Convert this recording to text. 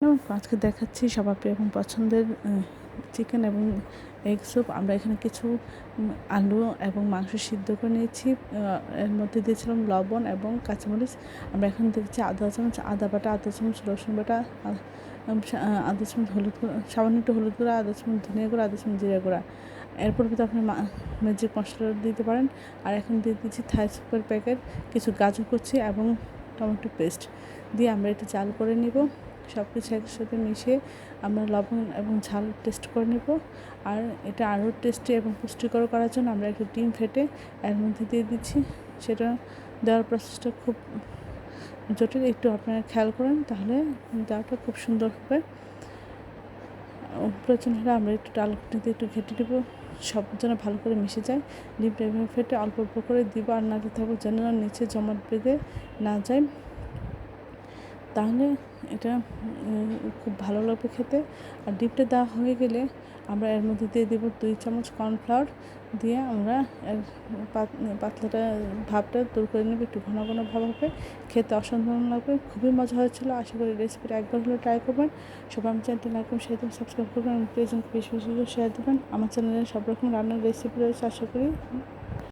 এবং আজকে দেখাচ্ছি সবার প্রিয় এবং পছন্দের চিকেন এবং এগ স্যুপ। আমরা এখানে কিছু আলু এবং মাংস সিদ্ধ করে নিয়েছি। এর মধ্যে দিয়েছিলাম লবণ এবং কাঁচামরিচ। আমরা এখন দিচ্ছি আধা চামচ আদা বাটা, আধা চামচ রসুন বাটা, আধা চামচ হলুদ গুঁড়া, সামান্য একটু হলুদ গুঁড়া, আধা চামচ ধনিয়া গুঁড়া, আধা চামচ জিরা গুঁড়া। এরপর তো আপনি ম্যাজিক মশলা দিতে পারেন। আর এখন দিয়ে দিচ্ছি থাই সুপের প্যাকেট, কিছু গাজর কুচি এবং টমেটো পেস্ট দিয়ে আমরা এটা চাল করে নিব। সব কিছু একসাথে মিশিয়ে আমরা লবণ এবং ঝাল টেস্ট করে নেব। আর এটা আরও টেস্টি এবং পুষ্টিকর করার জন্য আমরা একটু ডিম ফেটে এর মধ্যে দিয়ে দিচ্ছি। সেটা দেওয়ার প্রসেসটা খুব জটিল, একটু আপনারা খেয়াল করেন তাহলে দেওয়াটা খুব সুন্দর হবে। প্রয়োজন হলে আমরা একটু ডাল ঘুটনিতে একটু ঘেঁটে দেবো, সব যেন ভালো করে মিশে যায়। ডিমটা এভাবে ফেটে অল্প অল্প করে দিব আর নাড়তে থাকবো যেন নিচে জমাট বেঁধে না যায়। তাহলে এটা খুব ভালো লাগবে খেতে। আর ডিমটা দেওয়া হয়ে গেলে আমরা এর মধ্যে দিয়ে দেবো 2 চামচ কর্নফ্লাওয়ার দিয়ে আমরা এর পাতলাটা ভাবটা দূর করে নেব। একটু ঘন ঘন ভাব হবে, খেতে অসাধারণ লাগবে। খুবই মজা হয়েছিল। আশা করি রেসিপিটা একবার হলে ট্রাই করবেন। সবাই আমার চ্যানেলটি লাইক করুন, শেয়ার দেবেন, সাবস্ক্রাইব করবেন এবং প্লিজ বেশি বেশি শেয়ার দেবেন। আমার চ্যানেলে সব রকম রান্নার রেসিপি রয়েছে। আশা করি